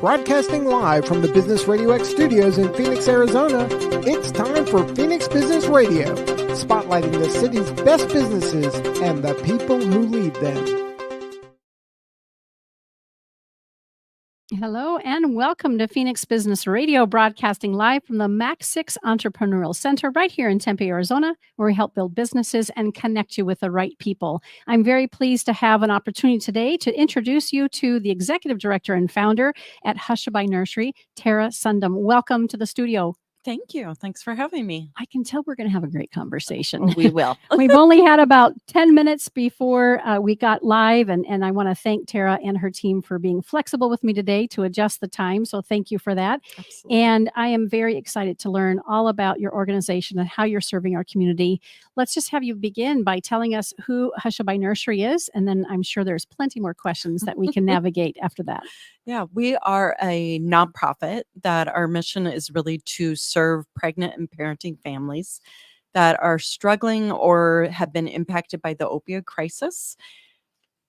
Broadcasting live from the Business Radio X studios in Phoenix, Arizona, it's time for Phoenix Business Radio, spotlighting the city's best businesses and the people who lead them. Hello and welcome to Phoenix Business Radio, broadcasting live from the Max 6 Entrepreneurial Center right here in Tempe, Arizona, where we help build businesses and connect you with the right people. I'm very pleased to have an opportunity today to introduce you to the Executive Director and Founder at Hushabye Nursery, Tara Sundem. Welcome to the studio. Thank you. Thanks for having me. I can tell we're going to have a great conversation. Oh, we will. We've only had about 10 minutes before we got live, and I want to thank Tara and her team for being flexible with me today to adjust the time. So thank you for that. Absolutely. And I am very excited to learn all about your organization and how you're serving our community. Let's just have you begin by telling us who Hushabye Nursery is, and then I'm sure there's plenty more questions that we can navigate after that. Yeah, we are a nonprofit that our mission is really to serve pregnant and parenting families that are struggling or have been impacted by the opioid crisis.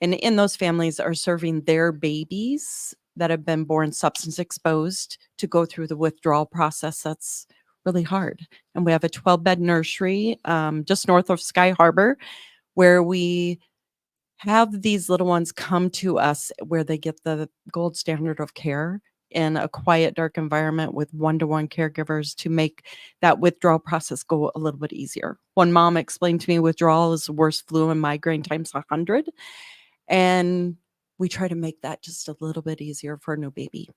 And in those families are serving their babies that have been born substance exposed to go through the withdrawal process that's really hard. And we have a 12-bed nursery just north of Sky Harbor where we have these little ones come to us where they get the gold standard of care in a quiet, dark environment with one-to-one caregivers to make that withdrawal process go a little bit easier. One mom explained to me withdrawal is the worst flu and migraine times 100. And we try to make that just a little bit easier for a new baby.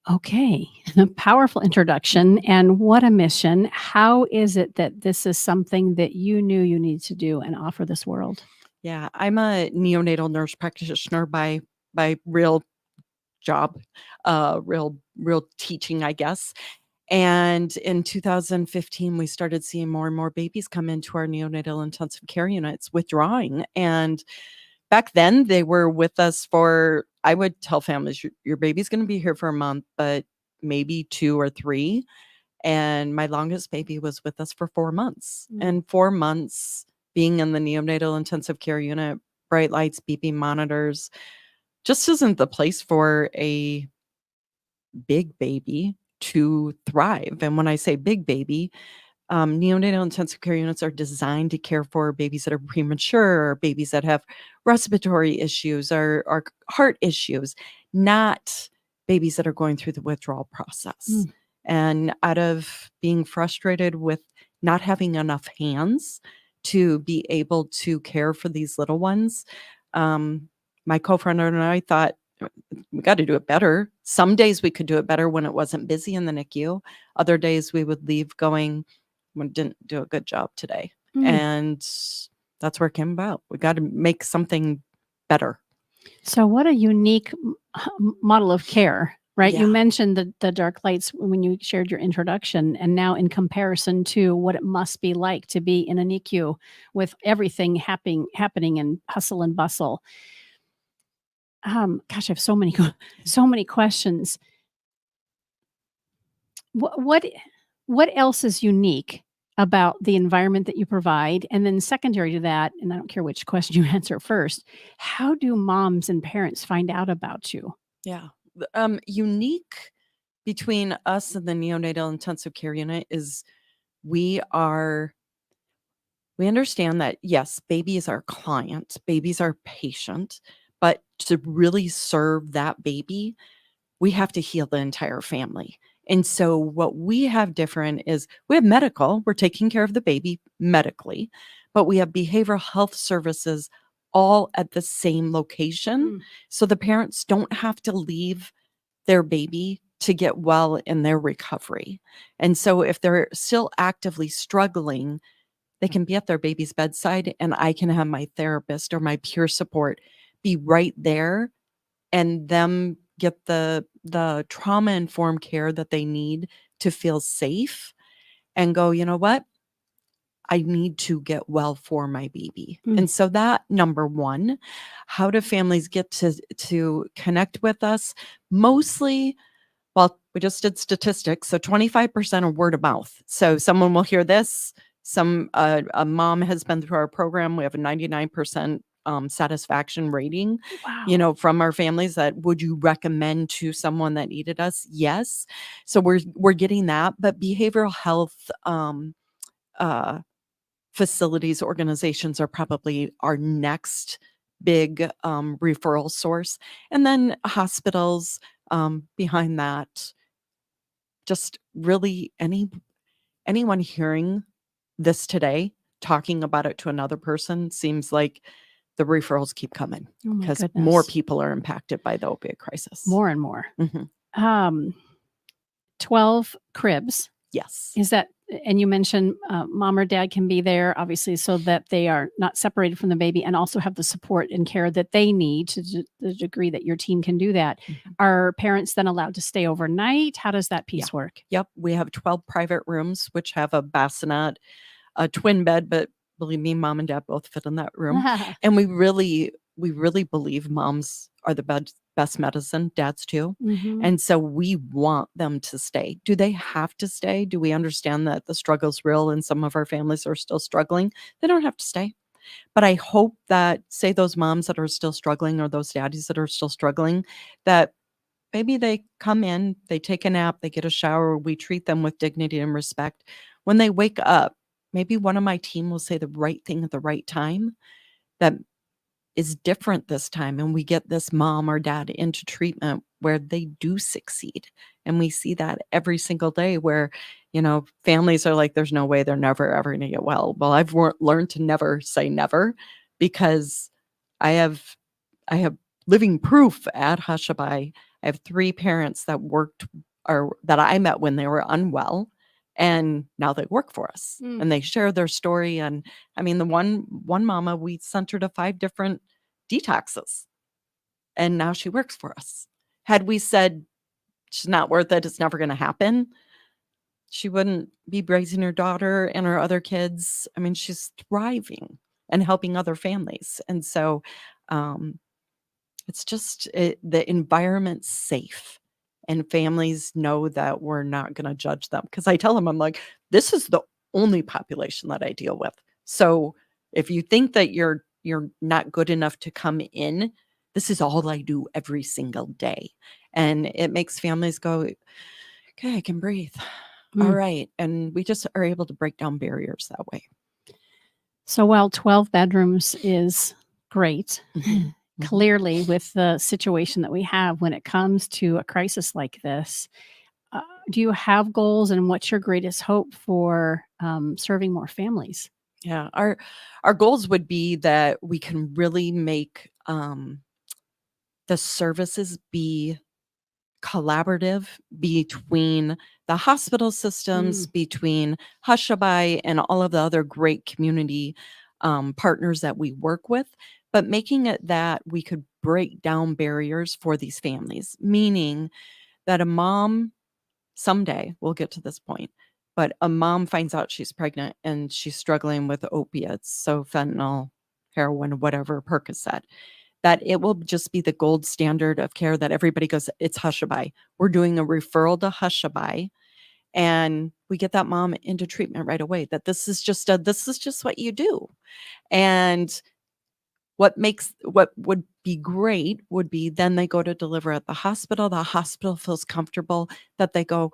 Okay, a powerful introduction, and what a mission. How is it that this is something that you knew you needed to do and offer this world? Yeah, I'm a neonatal nurse practitioner by real job, real teaching, I guess. And in 2015, we started seeing more and more babies come into our neonatal intensive care units withdrawing. And back then, they were with us for, I would tell families, your baby's going to be here for a month, but maybe 2 or 3. And my longest baby was with us for 4 months. And 4 months being in the neonatal intensive care unit, bright lights, beeping monitors, just isn't the place for a big baby to thrive. And when I say big baby, neonatal intensive care units are designed to care for babies that are premature, or babies that have respiratory issues or heart issues, not babies that are going through the withdrawal process. And out of being frustrated with not having enough hands to be able to care for these little ones, my co-founder and I thought, we got to do it better. Some days we could do it better when it wasn't busy in the NICU. Other days we would leave going, we didn't do a good job today. And that's where it came about. We got to make something better. So what a unique model of care, right? Yeah. You mentioned the dark lights when you shared your introduction, and now in comparison to what it must be like to be in a NICU with everything happening in hustle and bustle. Gosh, I have so many questions. What else is unique about the environment that you provide? And then secondary to that, and I don't care which question you answer first, how do moms and parents find out about you? Yeah. Unique between us and the neonatal intensive care unit is we understand that, yes, baby is our client, baby's our patient, but to really serve that baby, we have to heal the entire family. And so what we have different is we have medical, we're taking care of the baby medically, but we have behavioral health services all at the same location. So the parents don't have to leave their baby to get well in their recovery. And so if they're still actively struggling, they can be at their baby's bedside, and I can have my therapist or my peer support be right there and them get the trauma-informed care that they need to feel safe and go, you know what? I need to get well for my baby. And so that, number one, how do families get to connect with us? Mostly, well, we just did statistics. So 25% are word of mouth. So someone will hear this. A mom has been through our program. We have a 99% satisfaction rating, Wow. from our families that would you recommend to someone that needed us? Yes. So we're getting that, but behavioral health uh, facilities, organizations are probably our next big referral source. And then hospitals behind that. Just really anyone hearing this today, talking about it to another person seems like the referrals keep coming Oh my because more goodness. people are impacted by the opioid crisis. More and more. Mhm. 12 cribs. Yes. Is that, and you mentioned mom or dad can be there, obviously, so that they are not separated from the baby and also have the support and care that they need to the degree that your team can do that. Mhm. Are parents then allowed to stay overnight? How does that Yeah. piece work? Yep. We have 12 private rooms, which have a bassinet, a twin bed, but believe me, mom and dad both fit in that room. And we really believe moms are the best medicine, dads too. Mhm. And so we want them to stay. Do they have to stay? Do we understand that the struggle's real and some of our families are still struggling? They don't have to stay. But I hope that, say, those moms that are still struggling or those daddies that are still struggling, that maybe they come in, they take a nap, they get a shower, we treat them with dignity and respect. When they wake up, maybe one of my team will say the right thing at the right time that is different this time, and we get this mom or dad into treatment where they do succeed. And we see that every single day where, families are like, there's no way they're never ever going to get well. Well, I've learned to never say never because I have living proof at Hushabye. I have 3 parents that worked or that I met when they were unwell, and now they work for us, Mm. and they share their story. And I mean, the one mama, we sent her to 5 different detoxes, and now she works for us. Had we said, "She's not worth it, it's never gonna happen," she wouldn't be raising her daughter and her other kids. I mean, she's thriving and helping other families. And so, um it's just the environment's safe, and families know that we're not going to judge them. Because I tell them, I'm like, this is the only population that I deal with. So if you think that you're not good enough to come in, this is all I do every single day, and it makes families go, okay, I can breathe. All Mm. right, and we just are able to break down barriers that way. So while 12 bedrooms is great, Mhm. clearly with the situation that we have when it comes to a crisis like this, do you have goals and what's your greatest hope for serving more families? Yeah, our goals would be that we can really make the services be collaborative between the hospital systems, Mm. between Hushabye and all of the other great community partners that we work with, but making it that we could break down barriers for these families, meaning that a mom someday, we'll get to this point, but a mom finds out she's pregnant and she's struggling with opiates, so fentanyl, heroin, whatever, Percocet, that it will just be the gold standard of care that everybody goes, it's Hushabye. We're doing a referral to Hushabye, and we get that mom into treatment right away. That this is just what you do. And what would be great would be then they go to deliver at the hospital. The hospital feels comfortable that they go,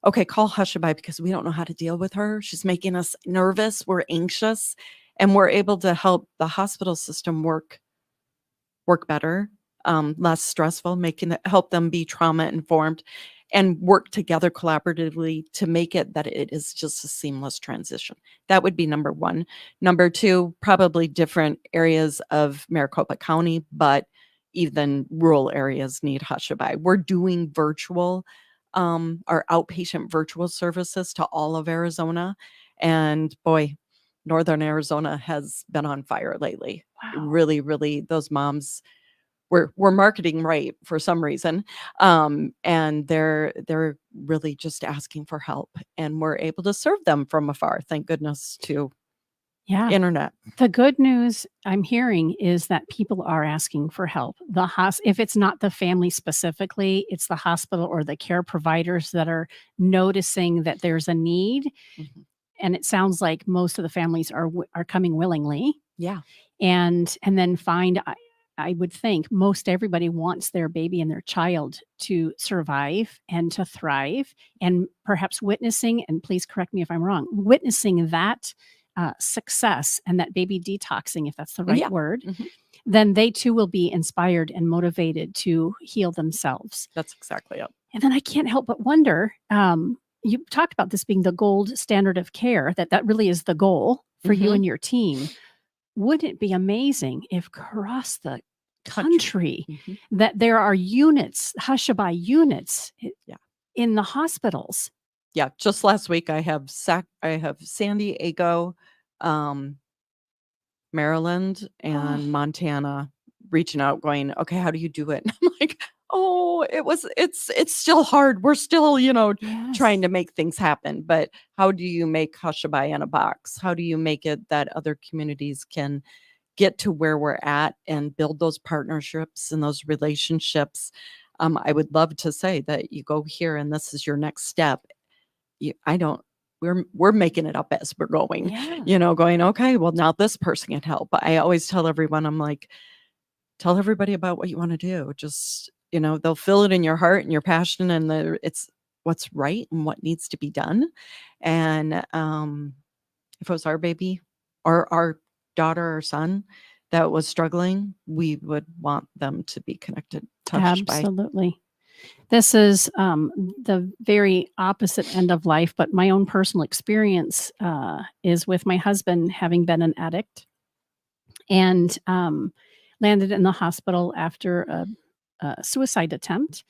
okay, call Hushabye because we don't know how to deal with her. She's making us nervous. We're anxious, and we're able to help the hospital system work better, less stressful, help them be trauma informed and work together collaboratively to make it that it is just a seamless transition. That would be number 1. Number 2, probably different areas of Maricopa County, but even rural areas need Hushabye. We're doing virtual, our outpatient virtual services to all of Arizona. And boy, Northern Arizona has been on fire lately. Wow. Really, really, those moms we're marketing right for some reason, and they're really just asking for help, and we're able to serve them from afar. Thank goodness to Yeah. internet. The good news I'm hearing is that people are asking for help. If it's not the family specifically, it's the hospital or the care providers that are noticing that there's a need. Mhm. And it sounds like most of the families are coming willingly. Yeah. and then find I would think most everybody wants their baby and their child to survive and to thrive, and perhaps witnessing, and please correct me if I'm wrong, witnessing that success and that baby detoxing, if that's the right Yeah. word, Mhm. then they too will be inspired and motivated to heal themselves. That's exactly it. And then I can't help but wonder, you talked about this being the gold standard of care, that really is the goal for you Mhm. and your team. Wouldn't it be amazing if across the country Mhm. that there are units, Hushabye units Yeah. in the hospitals? Yeah, just last week I have San Diego, um, Maryland, and Oh, Montana reaching out going, "Okay, how do you do it?" And I'm like, "Oh, it's still hard. We're still, trying yes. to make things happen, but how do you make Hushabye in a box? How do you make it that other communities can get to where we're at and build those partnerships and those relationships?" I would love to say that you go here and this is your next step. I don't we're making it up as we're going, Yeah. going, "Okay, well, now this person can help." But I always tell everyone, I'm like, "Tell everybody about what you wanna do. Just, they'll feel it in your heart and your passion and it's what's right and what needs to be done." And, if it was our baby or our daughter or son that was struggling, we would want them to be connected, touched by. Absolutely. This is the very opposite end of life, but my own personal experience is with my husband having been an addict and landed in the hospital after a suicide attempt.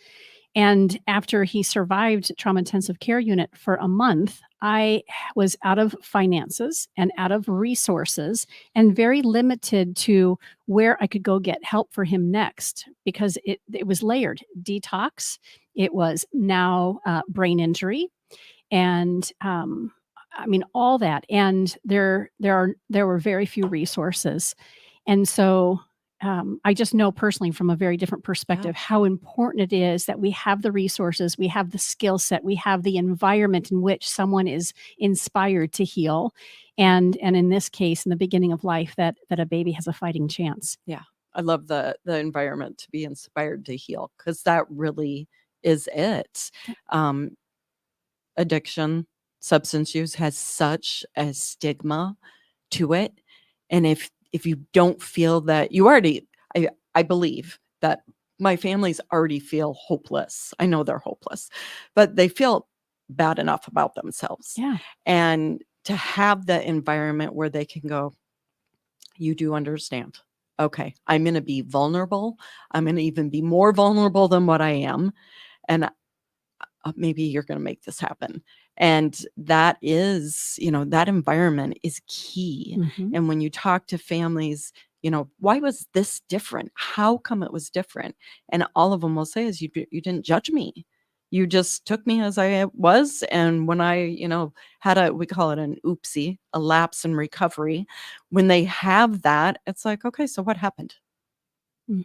And after he survived trauma intensive care unit for a month, I was out of finances and out of resources and very limited to where I could go get help for him next because it was layered detox. It was now brain injury, and I mean all that. And there were very few resources, and so I just know personally from a very different Yeah. perspective how important it is that we have the resources, we have the skill set, we have the environment in which someone is inspired to heal, and in this case, in the beginning of life, that a baby has a fighting chance. Yeah. I love the environment to be inspired to heal because that really is it. Um, Addiction, substance use has such a stigma to it. And if you don't feel that you already I believe that my families already feel hopeless. I know they're hopeless, but they feel bad enough about themselves. Yeah. And to have the environment where they can go, "You do understand. Okay, I'm going to be vulnerable. I'm going to even be more vulnerable than what I am. And maybe you're going to make this happen." And that is, that environment is key. Mhm. And when you talk to families, why was this different? How come it was different? And all of them will say is you didn't judge me. You just took me as I was. And when I, had we call it an oopsie, a lapse in recovery, when they have that, it's like, okay, so what happened?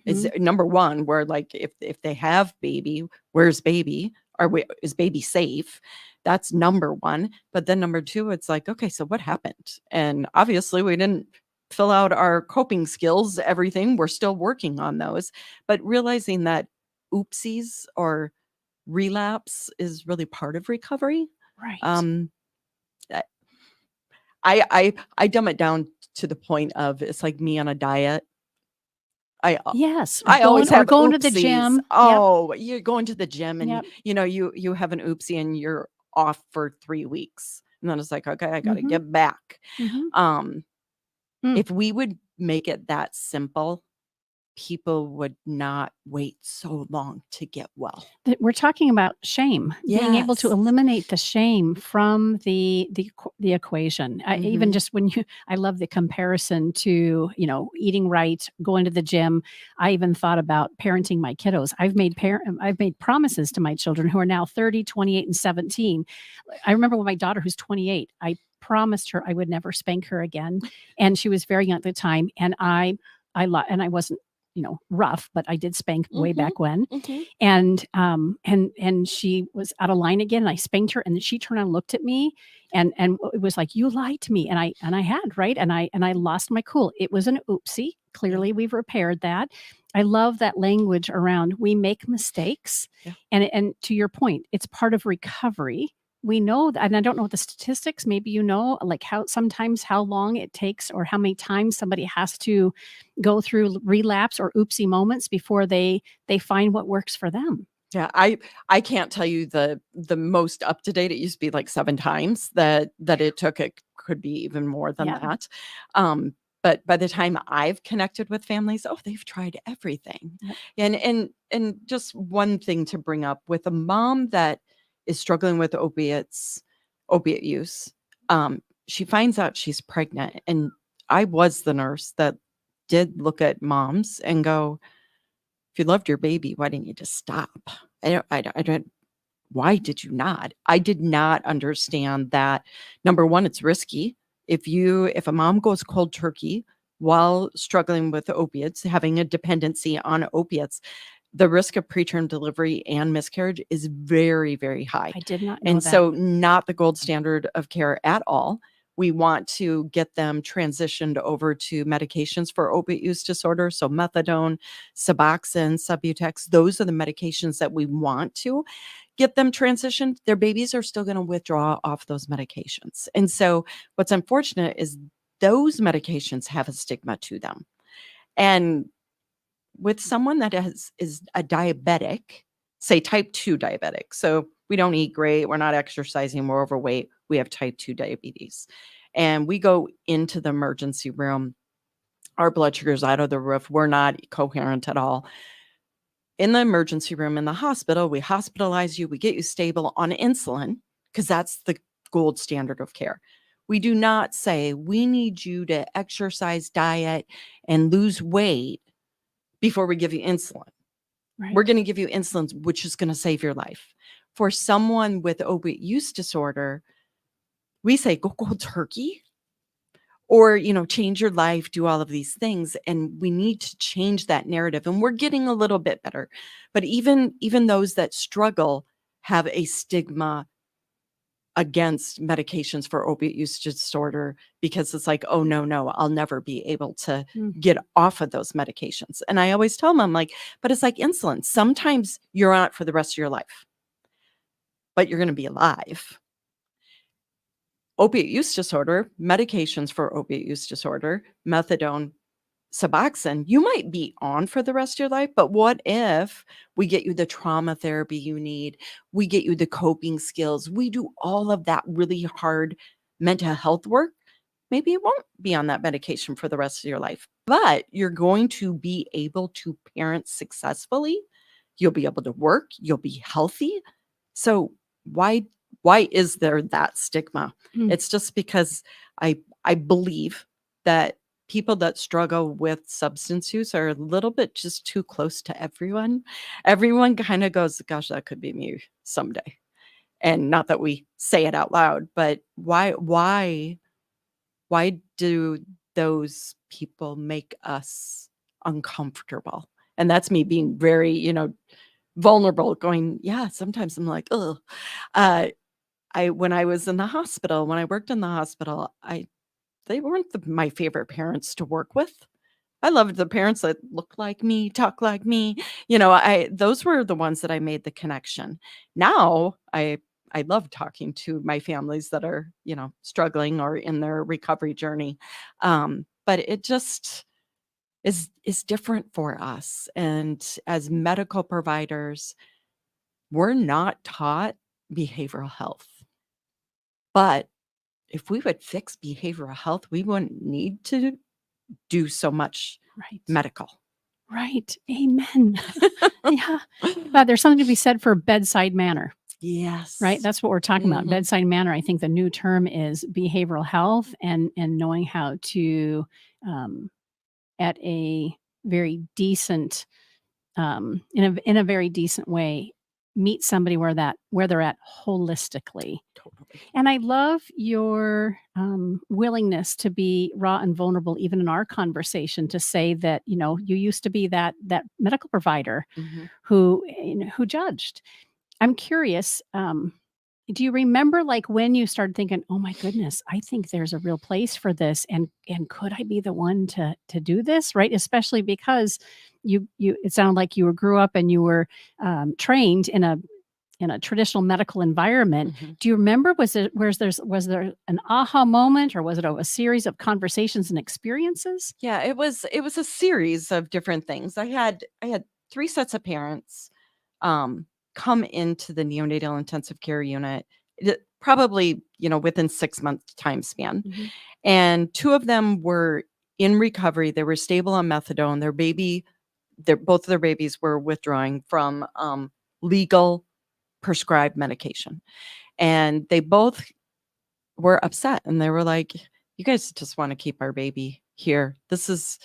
Is Mhm. number one, where like if they have baby, where's baby? Is baby safe? That's number one. But then number two, it's like, okay, so what happened? And obviously we didn't fill out our coping skills, everything. We're still working on those. But realizing that oopsies or relapse is really part of recovery. Right. Um I I dumb it down to the point of it's like me on a diet. I Yes, I always or have going to the oopsies. gym. Yep. Oh, you're going to the gym and Yep. you have an oopsie and you're off for 3 weeks. And then it's like, "Okay, I gotta Mhm. get back." Mhm. Um, Mm. if we would make it that simple, people would not wait so long to get well. That we're talking about shame, being able to Yes. eliminate the shame from the equation. Even Mhm. just when you I love the comparison to, eating right, going to the gym. I even thought about parenting my kiddos. I've made promises to my children who are now 30, 28, and 17. I remember when my daughter who's 28, I promised her I would never spank her again, and she was very young at the time, and I wasn't rough, but I did spank way Mhm. back when. Mhm. And she was out of line again, and I spanked her, and then she turned and looked at me, and it was like, "You lied to me," and I had, right, and I lost my cool. It was an oopsie. Yeah. Clearly, we've repaired that. I love that language around we make mistakes, Yeah. and to your point, it's part of recovery. We know that, and I don't know the statistics. Maybe like how long it takes, or how many times somebody has to go through relapse or oopsie moments before they find what works for them. Yeah, I can't tell you the most up to date. It used to be like 7 times that it took. It could be even more than Yeah. that. Um, but by the time I've connected with families, oh, they've tried everything. Yep. And just one thing to bring up with a mom that is struggling with opiate use, she finds out she's pregnant, and I was the nurse that did look at moms and go, if you loved your baby, why didn't you just stop? I don't why did you not? I did not understand that. Number 1, it's risky. If a mom goes cold turkey while struggling with opiates, having a dependency on opiates, the risk of preterm delivery and miscarriage is very, very high. I did not know And that. so not the gold standard of care at all. We want to get them transitioned over to medications for opiate use disorder. So methadone, Suboxone, Subutex, those are the medications that we want to get them transitioned. Their babies are still going to withdraw off those medications. And so what's unfortunate is those medications have a stigma to them. And with someone that is a diabetic, say type 2 diabetic. So we don't eat great, we're not exercising, we're overweight, we have type 2 diabetes. And we go into the emergency room, our blood sugar's out of the roof, we're not coherent at all. In the emergency room in the hospital, we hospitalize you, we get you stable on insulin, because that's the gold standard of care. We do not say, we need you to exercise, diet, and lose weight before we give you insulin. Right. We're going to give you insulin, which is going to save your life. For someone with opiate use disorder, we say, go cold turkey, or, change your life, do all of these things. And we need to change that narrative. And we're getting a little bit better. But even those that struggle have a stigma against medications for opiate use disorder, because it's like, oh, no, I'll never be able to Mm. get off of those medications. And I always tell them, I'm like, but it's like insulin. Sometimes you're on it for the rest of your life, but you're going to be alive. Opiate use disorder, medications for opiate use disorder, methadone, Suboxone, you might be on for the rest of your life, but what if we get you the trauma therapy you need? We get you the coping skills. We do all of that really hard mental health work. Maybe you won't be on that medication for the rest of your life, but you're going to be able to parent successfully. You'll be able to work. You'll be healthy. So why is there that stigma? Mm. It's just because I believe that people that struggle with substance use are a little bit just too close to everyone. Everyone kind of goes, gosh, that could be me someday. And not that we say it out loud, but why do those people make us uncomfortable? And that's me being very, vulnerable, going, yeah, sometimes I'm like, oh, when I was in the hospital, when I worked in the hospital, they weren't my favorite parents to work with. I loved the parents that looked like me, talk like me. Those were the ones that I made the connection. Now I love talking to my families that are, struggling or in their recovery journey. But it just is different for us. And as medical providers, we're not taught behavioral health. But if we would fix behavioral health, we wouldn't need to do so much Right. medical. Right. Amen. Yeah. But there's something to be said for bedside manner, Yes. right? That's what we're talking about. Mhm. Bedside manner. I think the new term is behavioral health, and knowing how to, at a very decent, in a very decent way, meet somebody where they're at holistically. Totally. And I love your willingness to be raw and vulnerable, even in our conversation, to say that you used to be that medical provider Mhm. who judged. I'm curious. Do you remember like when you started thinking, "Oh my goodness, I think there's a real place for this, and could I be the one to do this?" Right, especially because you it sounded like you grew up and you were trained in a traditional medical environment. Mhm. Do you remember, was there an aha moment, or was it a series of conversations and experiences? Yeah, it was a series of different things. I had 3 sets of parents, um, come into the neonatal intensive care unit, probably, within 6-month time span, Mhm. and 2 of them were in recovery. They were stable on methadone. Both of their babies were withdrawing from, legal prescribed medication, and they both were upset, and they were like, "You guys just wanna keep our baby here. This is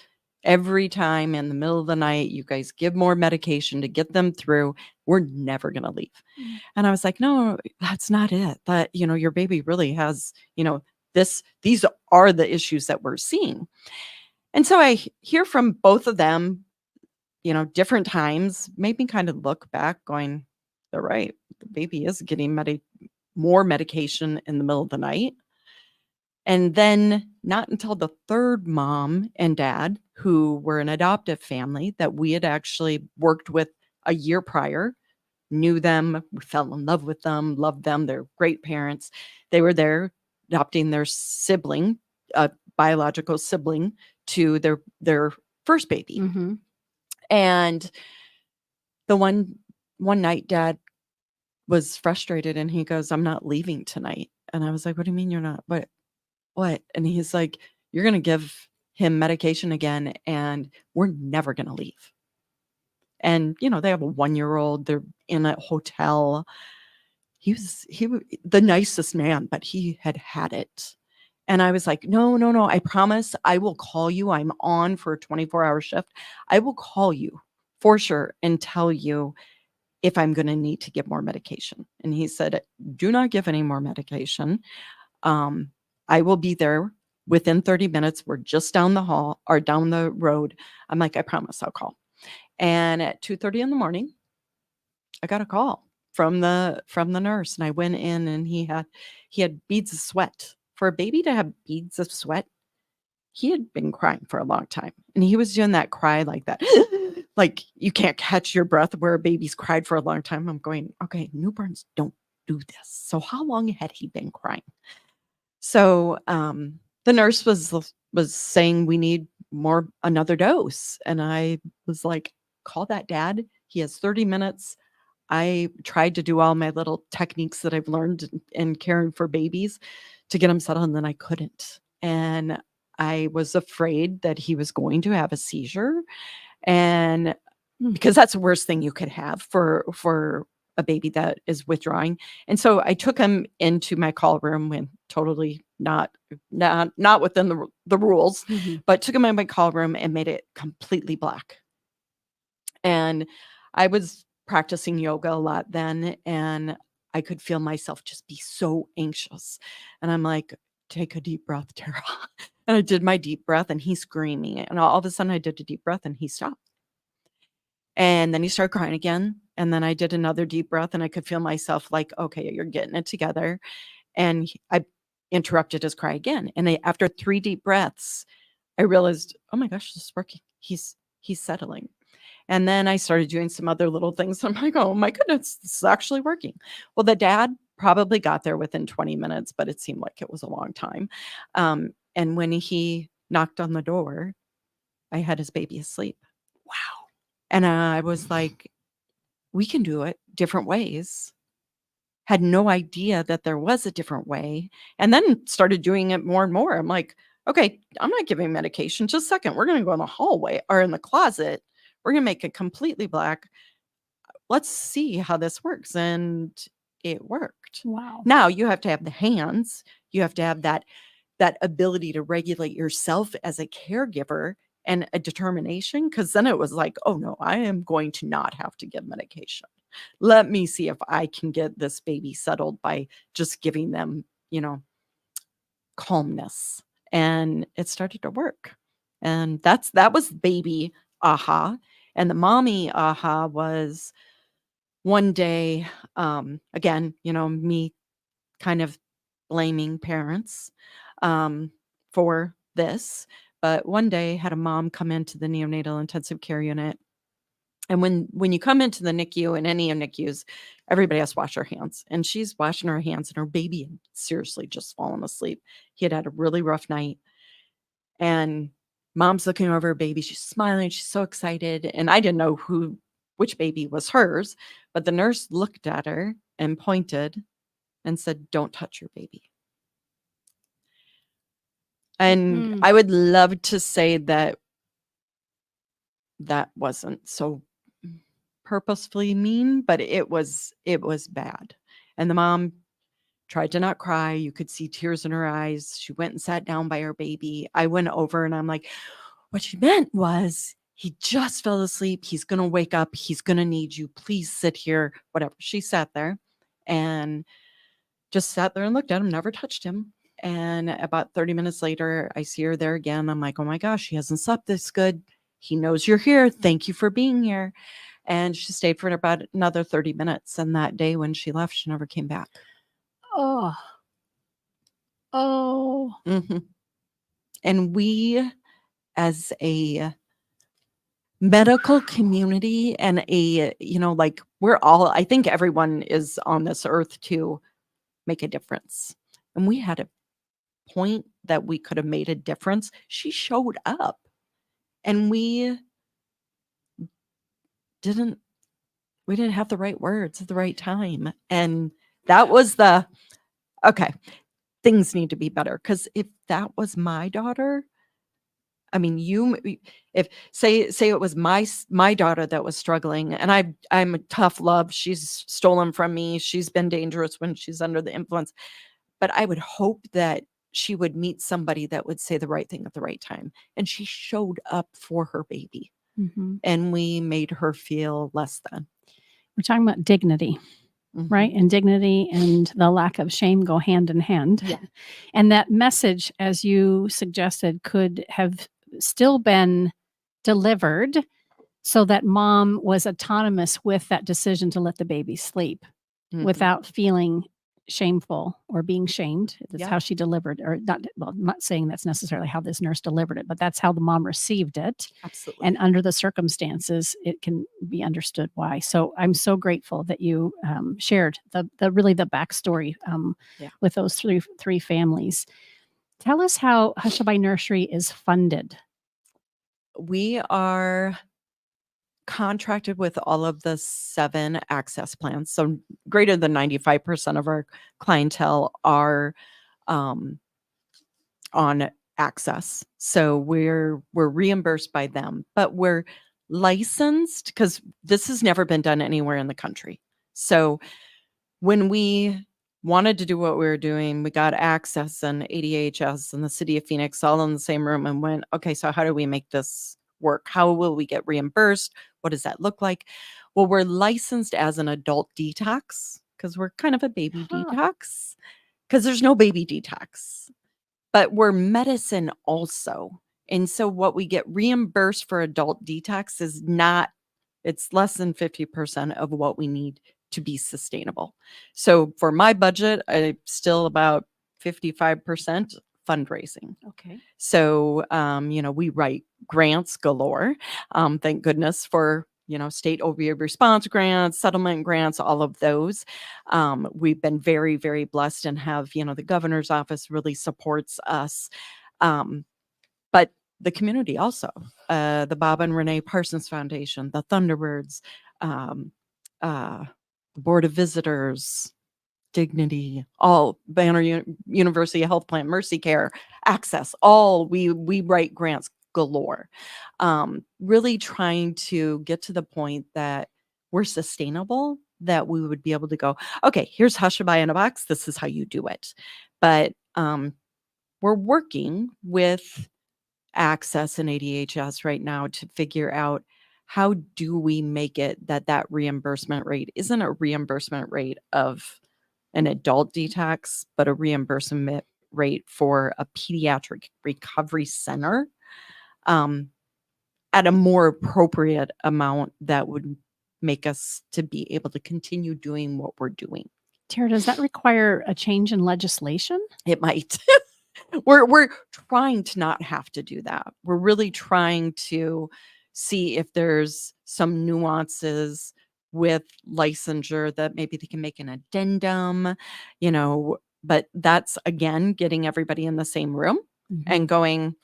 every time in the middle of the night, you guys give more medication to get them through. We're never gonna leave." Mm. And I was like, "No, that's not it. Your baby really has, these are the issues that we're seeing." And so I hear from both of them, different times, made me kind of look back going, "They're right. The baby is getting more medication in the middle of the night." And then not until the 3rd mom and dad, who were an adoptive family that we had actually worked with a year prior, knew them, we fell in love with them, loved them, they're great parents. They were there adopting their sibling, a biological sibling, to their first baby. Mhm. And the one night dad was frustrated and he goes, "I'm not leaving tonight." And I was like, "What do you mean you're not? What?" And he's like, "You're gonna give him medication again, and we're never gonna leave." And, they have a one-year-old, they're in a hotel. He was the nicest man, but he had had it. And I was like, "No, no, no, I promise I will call you. I'm on for a 24-hour shift. I will call you for sure and tell you if I'm gonna need to give more medication." And he said, "Do not give any more medication. Um, I will be there within 30 minutes. We're just down the hall or down the road." I'm like, "I promise I'll call." And at 2:30 in the morning, I got a call from the nurse, and I went in and he had beads of sweat. For a baby to have beads of sweat, he had been crying for a long time. And he was doing that cry like that. Like you can't catch your breath where a baby's cried for a long time. I'm going, "Okay, newborns don't do this." So how long had he been crying? So, the nurse was saying, "We need another dose." And I was like, "Call that dad. He has 30 minutes." I tried to do all my little techniques that I've learned in caring for babies to get him settled, and then I couldn't. And I was afraid that he was going to have a seizure, and Mm. because that's the worst thing you could have for a baby that is withdrawing. And so I took him into my call room, when totally not within the rules, Mhm. but took him in my call room and made it completely black. And I was practicing yoga a lot then, and I could feel myself just be so anxious. And I'm like, "Take a deep breath, Tara." And I did my deep breath, and he's screaming. And all of a sudden I did a deep breath and he stopped. And then he started crying again. And then I did another deep breath and I could feel myself like, "Okay, you're getting it together." And I interrupted his cry again. And after 3 deep breaths, I realized, "Oh my gosh, this is working. He's settling." And then I started doing some other little things. I'm like, "Oh my goodness, this is actually working." Well, the dad probably got there within 20 minutes, but it seemed like it was a long time. And when he knocked on the door, I had his baby asleep. Wow. And I was like, "We can do it different ways." Had no idea that there was a different way, and then started doing it more and more. I'm like, "Okay, I'm not giving medication. Just a second. We're gonna go in the hallway or in the closet. We're gonna make it completely black. Let's see how this works." And it worked. Wow. Now you have to have the hands. You have to have that ability to regulate yourself as a caregiver and a determination, because then it was like, "Oh, no, I am going to not have to give medication." Let me see if I can get this baby settled by just giving them, calmness. And it started to work. And that was baby aha. And the mommy aha was one day, again, me kind of blaming parents for this. But one day had a mom come into the neonatal intensive care unit. And when you come into the NICU and any of NICUs, everybody has to wash their hands. And she's washing her hands, and her baby had seriously just fallen asleep. He had a really rough night. And mom's looking over her baby. She's smiling. She's so excited. And I didn't know which baby was hers. But the nurse looked at her and pointed and said, "Don't touch your baby." And I would love to say that wasn't so purposefully mean, but it was bad. And the mom tried to not cry. You could see tears in her eyes. She went and sat down by her baby. I went over and I'm like, what she meant was, he just fell asleep. He's going to wake up. He's going to need you. Please sit here, whatever. She sat there and just sat there and looked at him, never touched him. And about 30 minutes later, I see her there again. I'm like, oh my gosh, he hasn't slept this good. He knows you're here. Thank you for being here. And she stayed for about another 30 minutes. And that day when she left, she never came back. Oh. Mm-hmm. And we, as a medical community and we're all, I think everyone is on this earth to make a difference. And we had a point that we could have made a difference. She showed up and we didn't have the right words at the right time. And that was okay, things need to be better. Because if that was my daughter, I mean, if say it was my daughter that was struggling, and I'm a tough love. She's stolen from me. She's been dangerous when she's under the influence. But I would hope that she would meet somebody that would say the right thing at the right time. And she showed up for her baby. Mm-hmm. And we made her feel less than. We're talking about dignity. Mm-hmm. Right? And dignity and the lack of shame go hand in hand. Yeah. And that message, as you suggested, could have still been delivered so that mom was autonomous with that decision to let the baby sleep without feeling shameful or being shamed. That's how she delivered, or not. Well, I'm not saying that's necessarily how this nurse delivered it, but that's how the mom received it. Absolutely. And under the circumstances, it can be understood why. So I'm so grateful that you shared the backstory with those three families. Tell us how Hushabye Nursery is funded. We are contracted with all of the 7 access plans. So greater than 95% of our clientele are on access. So we're reimbursed by them, but we're licensed because this has never been done anywhere in the country. So when we wanted to do what we were doing, we got access and ADHS and the city of Phoenix all in the same room and went, okay, so how do we make this work? How will we get reimbursed? What does that look like? Well, we're licensed as an adult detox because we're kind of a baby detox because there's no baby detox, but we're medicine also. And so what we get reimbursed for adult detox is it's less than 50% of what we need to be sustainable. So for my budget, I'm still about 55% fundraising. Okay. So, we write grants galore. Thank goodness for, state opioid response grants, settlement grants, all of those. We've been very, very blessed and have, the governor's office really supports us. But the community also, the Bob and Renee Parsons Foundation, the Thunderbirds, the Board of Visitors, Dignity, all Banner University Health Plan, Mercy Care, Access, all we write grants galore. Really trying to get to the point that we're sustainable, that we would be able to go, okay, here's Hushabye in a box. This is how you do it. But we're working with Access and ADHS right now to figure out how do we make it that reimbursement rate isn't a reimbursement rate of an adult detox, but a reimbursement rate for a pediatric recovery center, at a more appropriate amount that would make us to be able to continue doing what we're doing. Tara, does that require a change in legislation? It might. We're trying to not have to do that. We're really trying to see if there's some nuances with licensure that maybe they can make an addendum, but that's again getting everybody in the same room and going,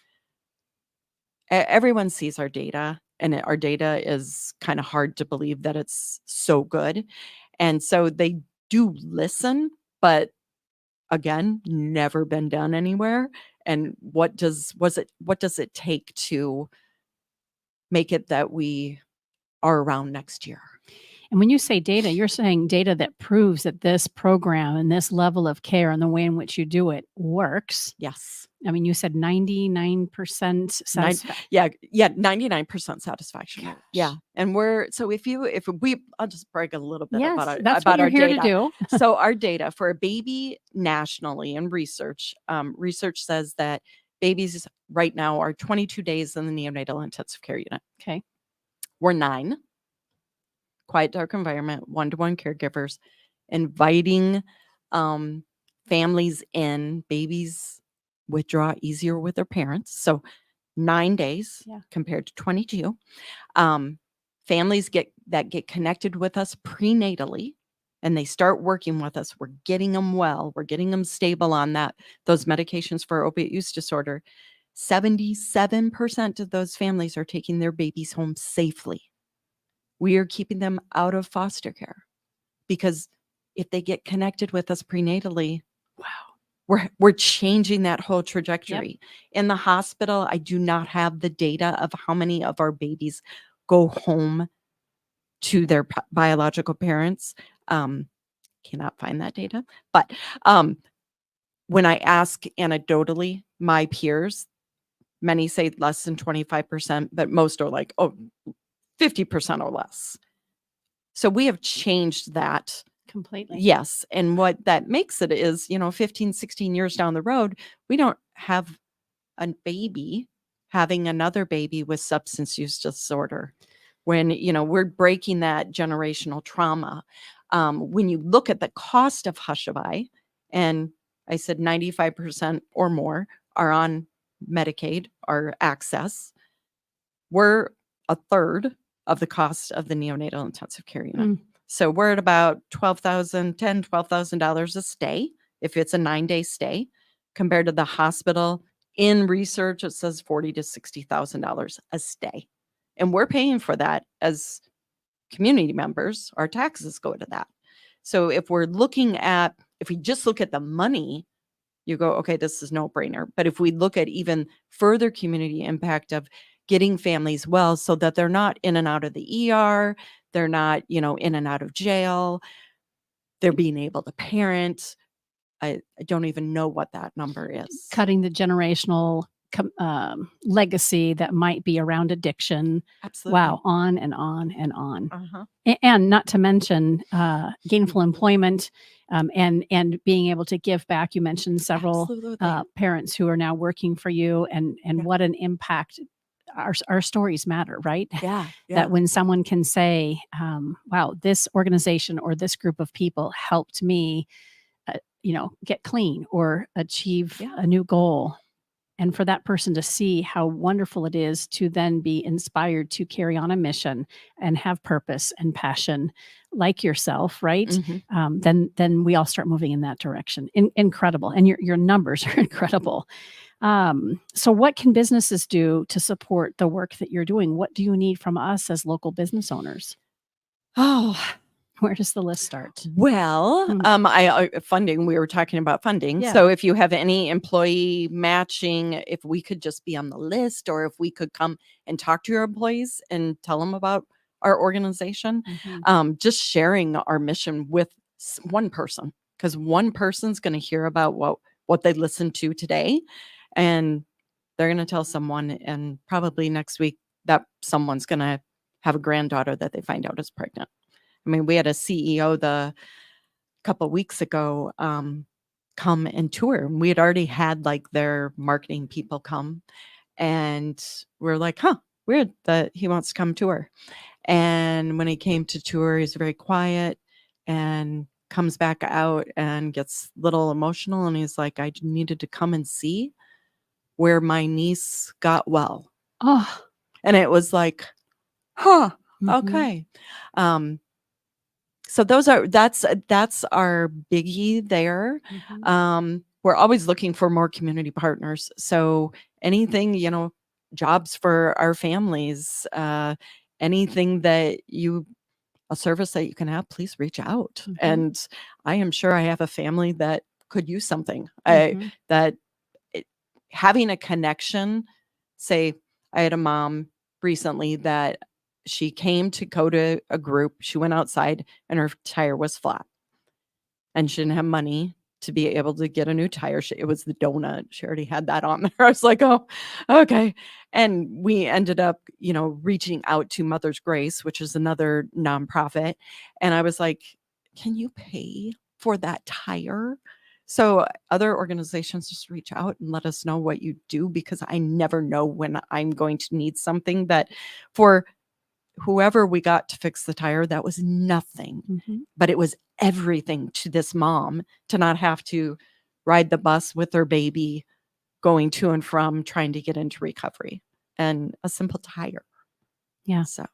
everyone sees our data, and our data is kind of hard to believe that it's so good. And so they do listen, but again, never been done anywhere. And what does it take to make it that we are around next year? And when you say data, you're saying data that proves that this program and this level of care and the way in which you do it works. Yes. I mean, you said 99% satisfaction. Yeah, 99% satisfaction. Gosh. Yeah. And I'll just brag a little bit Yes, about that's what you're our here data. to do. So our data for a baby nationally in research says that babies right now are 22 days in the neonatal intensive care unit. Okay. We're 9. Quiet, dark environment, one-to-one caregivers, inviting families in. Babies withdraw easier with their parents. So 9 days compared to 22. Families get connected with us prenatally, and they start working with us. We're getting them well. We're getting them stable on those medications for opiate use disorder. 77% of those families are taking their babies home safely. We are keeping them out of foster care because if they get connected with us prenatally, wow, we're changing that whole trajectory. Yep. In the hospital, I do not have the data of how many of our babies go home to their biological parents. Cannot find that data. But when I ask anecdotally, my peers, many say less than 25%, but most are like, 50% or less. So we have changed that completely. Yes. And what that makes it is, 15, 16 years down the road, we don't have a baby having another baby with substance use disorder when, we're breaking that generational trauma. When you look at the cost of Hushabye, and I said 95% or more are on Medicaid or access, we're a third of the cost of the neonatal intensive care unit. So we're at about $12,000 a stay if it's a 9-day stay, compared to the hospital. In research, it says $40,000 to $60,000 a stay. And we're paying for that as community members. Our taxes go to that. So if we just look at the money, you go, okay, this is no brainer. But if we look at even further community impact of getting families well so that they're not in and out of the ER, they're not, in and out of jail, they're being able to parent. I don't even know what that number is. Cutting the generational legacy that might be around addiction. Absolutely. Wow, on and on and on. Uh-huh. And not to mention gainful employment and being able to give back. You mentioned several parents who are now working for you, and what an impact. Our stories matter, right? Yeah. That when someone can say, wow, this organization or this group of people helped me, get clean or achieve a new goal. And for that person to see how wonderful it is to then be inspired to carry on a mission and have purpose and passion like yourself, right? Mm-hmm. Then we all start moving in that direction. Incredible. And your numbers are incredible. So what can businesses do to support the work that you're doing? What do you need from us as local business owners? Where does the list start? Well, funding, we were talking about funding. Yeah. So if you have any employee matching, if we could just be on the list, or if we could come and talk to your employees and tell them about our organization, just sharing our mission with one person, because one person's going to hear about what they listened to today, and they're going to tell someone, and probably next week that someone's going to have a granddaughter that they find out is pregnant. I mean, we had a CEO a couple of weeks ago come and tour. And we had already had like their marketing people come, and we're like, huh, weird that he wants to come tour. And when he came to tour, he's very quiet and comes back out and gets a little emotional. And he's like, I needed to come and see where my niece got well. Oh, And it was like, huh, mhm. okay. So that's our biggie there. Mhm. We're always looking for more community partners. So anything, jobs for our families, anything that a service that you can have, please reach out. Mhm. And I am sure I have a family that could use something. Mhm. Having a connection, say I had a mom recently that she came to go to a group. She went outside and her tire was flat and she didn't have money to be able to get a new tire. It was the donut. She already had that on there. I was like, oh, okay. And we ended up, reaching out to Mother's Grace, which is another nonprofit. And I was like, can you pay for that tire? So other organizations just reach out and let us know what you do, because I never know when I'm going to need something that for whoever we got to fix the tire, that was nothing, Mhm. but it was everything to this mom to not have to ride the bus with her baby going to and from trying to get into recovery, and a simple tire. Yeah. So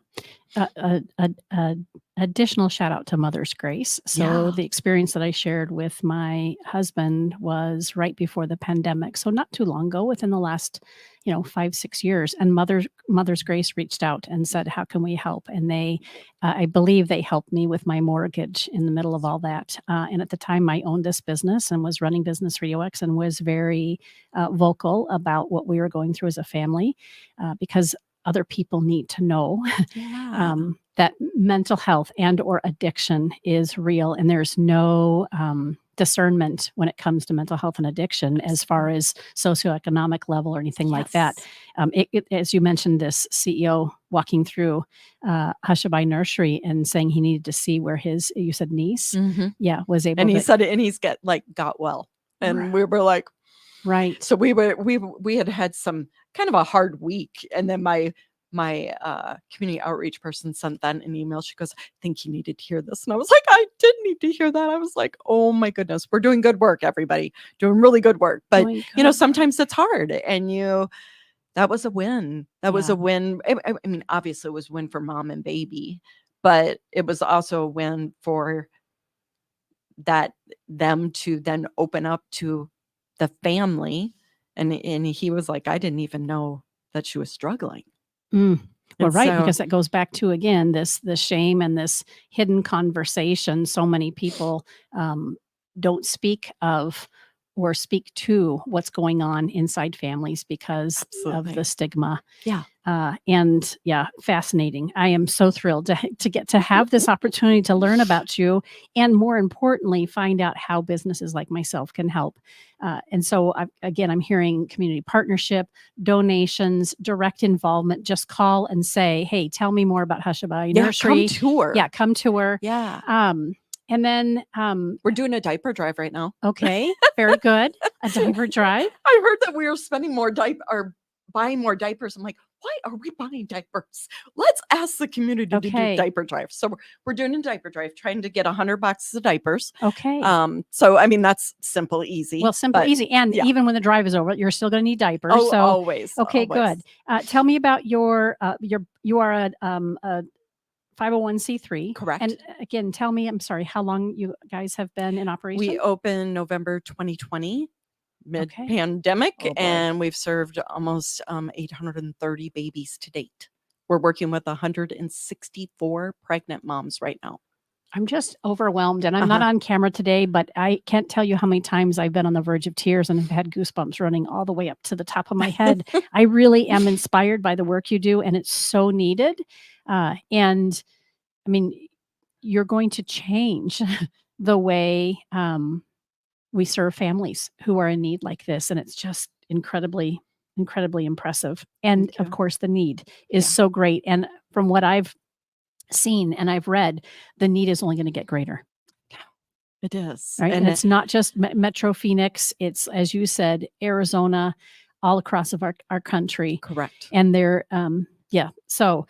Additional shout out to Mother's Grace. So Yeah. the experience that I shared with my husband was right before the pandemic. So not too long ago, within the last, 5-6 years. And Mother's Grace reached out and said, "How can we help?" And I believe they helped me with my mortgage in the middle of all that. And at the time, I owned this business and was running Business Radio X and was very vocal about what we were going through as a family, because other people need to know Yeah. that mental health and or addiction is real, and there's no discernment when it comes to mental health and addiction as far as socioeconomic level or anything like that. As you mentioned, this CEO walking through Hushabye Nursery and saying he needed to see where you said niece, was able And to. he said it, and he's got well, and we were like, right. So we had some kind of a hard week, and then my community outreach person sent that an email. She goes, "I think you needed to hear this," and I was like, "I did need to hear that." I was like, "Oh my goodness, we're doing good work, everybody, doing really good work." But Doing good. sometimes it's hard, and that was a win. That was a win. I mean, obviously, it was a win for mom and baby, but it was also a win for them to then open up to the family, and he was like, I didn't even know that she was struggling. Well, And right, so- because that goes back to, again, the shame and this hidden conversation. So many people don't speak of or speak to what's going on inside families because of Absolutely. the stigma. Yeah. And fascinating. I am so thrilled to get to have this opportunity to learn about you, and more importantly, find out how businesses like myself can help. And so, I'm hearing community partnership, donations, direct involvement. Just call and say, "Hey, tell me more about Hushabye Nursery." Come tour. Yeah, come tour. Yeah. And then we're doing a diaper drive right now. Okay, very good. A diaper drive. I heard that we were spending more buying more diapers. I'm like, why are we buying diapers? Let's ask the community to do diaper drives. So we're doing a diaper drive, trying to get 100 boxes of diapers. Okay. So I mean, that's simple, easy. Well, simple, easy, and even when the drive is over, you're still going to need diapers. Oh, so always. Okay, always. good. Tell me about you are a 501c3. Correct. And again, tell me, I'm sorry, how long you guys have been in operation? We opened November 2020. Mid-pandemic, and we've served almost 830 babies to date. We're working with 164 pregnant moms right now. I'm just overwhelmed, and I'm not on camera today, but I can't tell you how many times I've been on the verge of tears and have had goosebumps running all the way up to the top of my head. I really am inspired by the work you do, and it's so needed. And I mean, you're going to change the way we serve families who are in need like this. And it's just incredibly incredibly impressive. And Thank of you. course, the need is Yeah. so great. And from what I've seen and I've read, the need is only going to get greater. It is. Right. And And it's not just Metro Phoenix. It's, as you said, Arizona, all across of our country. correct. And they're, yeah. So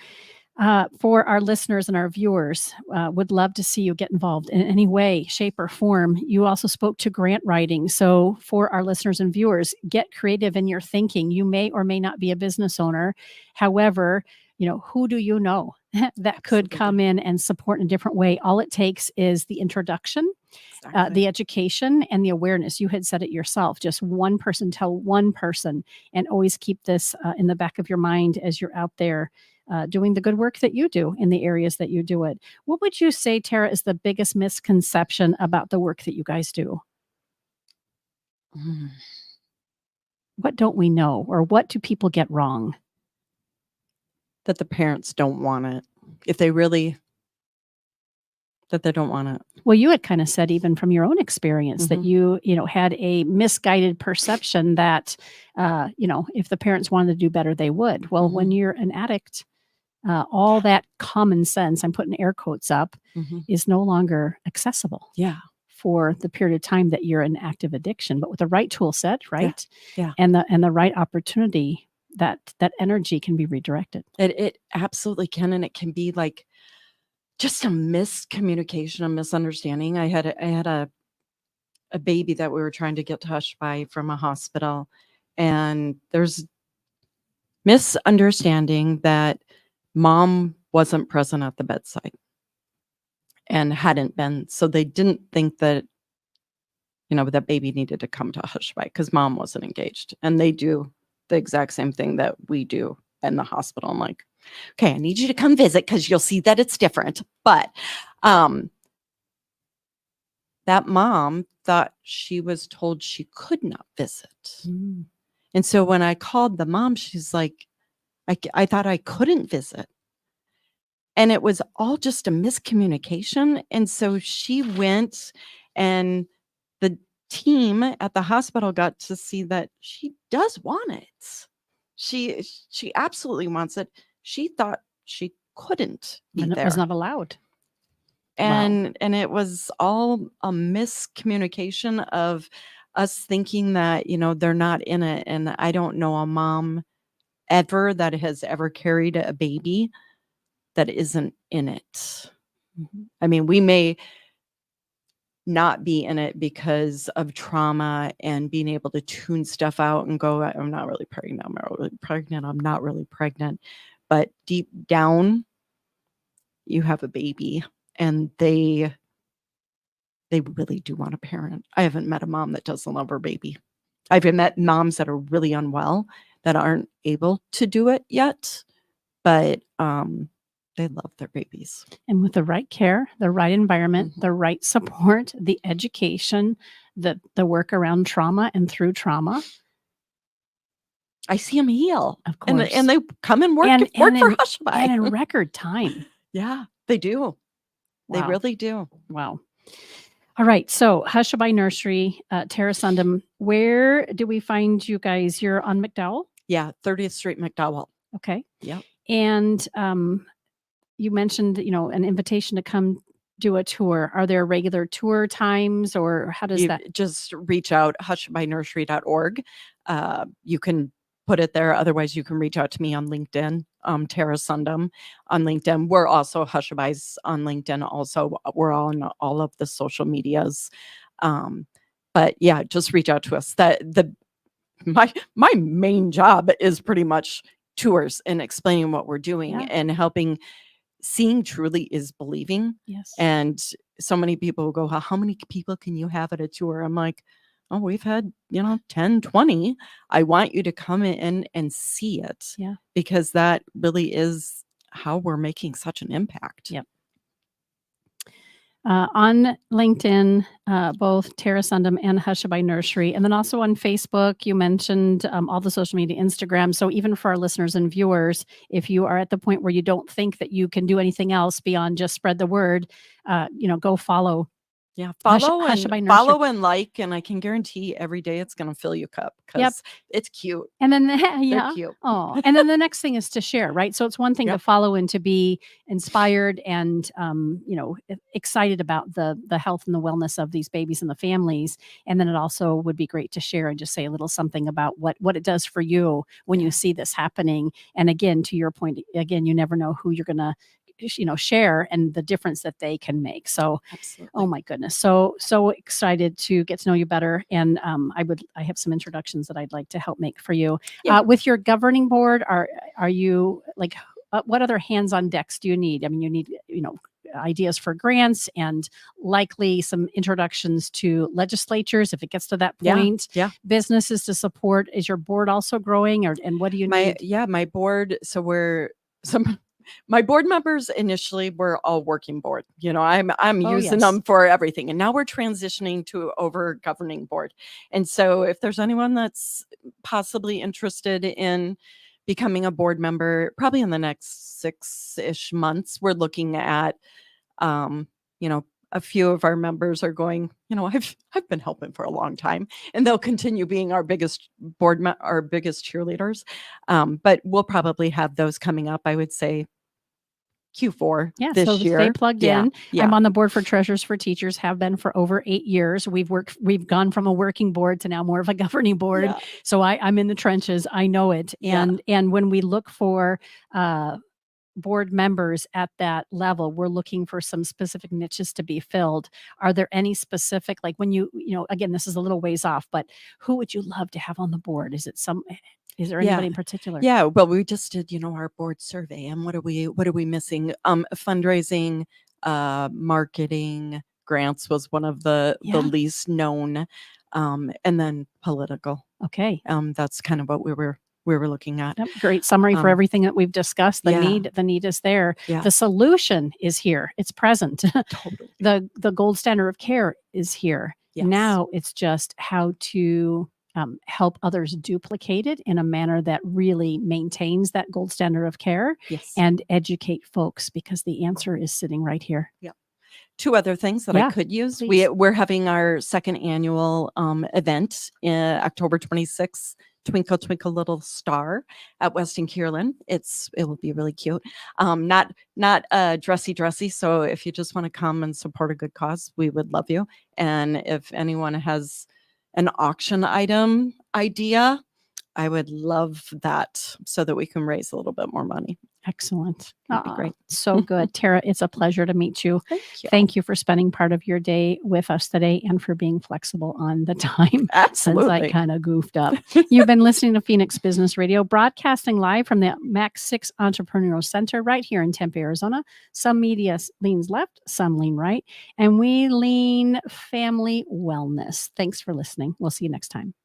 for our listeners and our viewers, would love to see you get involved in any way, shape, or form. You also spoke to grant writing. So for our listeners and viewers, get creative in your thinking. You may or may not be a business owner. However, who do you know that could come in and support in a different way? All it takes is the introduction, Exactly. the education, and the awareness. You had said it yourself, just one person tell one person, and always keep this in the back of your mind as you're out there doing the good work that you do in the areas that you do it. What would you say, Tara, is the biggest misconception about the work that you guys do? Mm. What don't we know, or what do people get wrong? That the parents don't want it. That they don't want it. Well, you had kind of said, even from your own experience, that Mhm. you had a misguided perception that, if the parents wanted to do better, they would. Well, when Mhm. you're an addict, all that common sense, I'm putting air quotes up, Mhm. is no longer accessible Yeah. for the period of time that you're in active addiction. But with the right tool set, right? Yeah. And the right opportunity, that energy can be redirected. It absolutely can, and it can be like just a miscommunication, a misunderstanding. I had a baby that we were trying to get to Hushabye from a hospital, and there's misunderstanding that mom wasn't present at the bedside and hadn't been. So they didn't think that, that baby needed to come to Hushabye because mom wasn't engaged. And they do the exact same thing that we do in the hospital. I'm like, okay, I need you to come visit because you'll see that it's different. But that mom thought she was told she could not visit. Mm. And so when I called the mom, she's like, I thought I couldn't visit. And it was all just a miscommunication. And so she went, and the team at the hospital got to see that she does want it. She absolutely wants it. She thought she couldn't be And it there. was not allowed. And it was all a miscommunication of us thinking that, they're not in it. And I don't know a mom ever that has ever carried a baby that isn't in it. Mhm. I mean, we may not be in it because of trauma and being able to tune stuff out and go, I'm not really pregnant. I'm not really pregnant. I'm not really pregnant. But deep down, you have a baby, and they really do want a parent. I haven't met a mom that doesn't love her baby. I've met moms that are really unwell that aren't able to do it yet, but they love their babies. And with the right care, the right environment, Mhm. the right support, the education, the work around trauma and through trauma, I see them heal, of and course. they come and work And for in Hushabye. and in record time. Yeah, they do. They Wow. really do. Wow. All right. So Hushabye Nursery, Tara Sundem, where do we find you guys? You're on McDowell? Yeah, 30th Street, McDowell. Okay. Yep. And you mentioned, an invitation to come do a tour. Are there regular tour times, or how does You that? just reach out, hushabyenursery.org. You can put it there. Otherwise, you can reach out to me on LinkedIn, Tara Sundem on LinkedIn. We're also Hushabye's on LinkedIn. Also, we're on all of the social medias. But yeah, just reach out to us. My main job is pretty much tours and explaining what we're doing and helping. Seeing truly is believing. Yes. And so many people go, how many people can you have at a tour? I'm like, oh, we've had, 10, 20. I want you to come in and see it. Yeah. Because that really is how we're making such an impact. Yep. On LinkedIn, both Tara Sundem and Hushabye Nursery, and then also on Facebook, you mentioned all the social media, Instagram. So even for our listeners and viewers, if you are at the point where you don't think that you can do anything else beyond just spread the word, go follow Yeah, Hushabye Nursery. follow and like, and I can guarantee every day it's going to fill you up because it's cute. And then They're yeah. cute. Oh, and then the next thing is to share, right? So it's one thing to Yep. follow and to be inspired and excited about the health and the wellness of these babies and the families. And then it also would be great to share and just say a little something about what it does for you when you see this happening. And again, to your point, again, you never know who you're gonna share and the difference that they can make. So Absolutely. oh my goodness. So excited to get to know you better. And I have some introductions that I'd like to help make for you. Yeah. With your governing board, are you like, what other hands on decks do you need? I mean, you need, ideas for grants and likely some introductions to legislatures if it gets to that point. Yeah. Businesses to support. Is your board also growing, and what do you need? My board. My board members initially were all working board. I'm using them for everything. And now we're transitioning to over governing board. And so if there's anyone that's possibly interested in becoming a board member, probably in the next 6-ish months, we're looking at, a few of our members are going, I've been helping for a long time, and they'll continue being our biggest our biggest cheerleaders. But we'll probably have those coming up, I would say, Q4 this year. Stay plugged in. Yeah. I'm on the board for Treasures for Teachers, have been for over 8 years. We've gone from a working board to now more of a governing board. Yeah. So I'm in the trenches. I know it. And when we look for board members at that level, we're looking for some specific niches to be filled. Are there any specific, like when again, this is a little ways off, but who would you love to have on the board? Is there anybody in particular? Yeah, well, we just did, our board survey, and what are we missing? Fundraising, marketing, grants was one of the least known, and then political. Okay. That's kind of what we were looking at. Yep, great summary for everything that we've discussed. The need is there. Yeah. The solution is here. It's present. Totally. The gold standard of care is here. Yes. Now it's just how to help others duplicate it in a manner that really maintains that gold standard of care. Yes. And educate folks, because the answer is sitting right here. Yeah. 2 other things that I could use. Please. We're having our second annual event in October 26th. Twinkle Twinkle Little Star at Weston Kierland. It will be really cute. Not dressy. So if you just want to come and support a good cause, we would love you. And if anyone has an auction item idea, I would love that so that we can raise a little bit more money. Excellent. That'd be great. So good. Tara, it's a pleasure to meet you. Thank you. Thank you for spending part of your day with us today and for being flexible on the time. Absolutely. Since I kind of goofed up. You've been listening to Phoenix Business Radio, broadcasting live from the Max 6 Entrepreneurial Center right here in Tempe, Arizona. Some media leans left, some lean right, and we lean family wellness. Thanks for listening. We'll see you next time.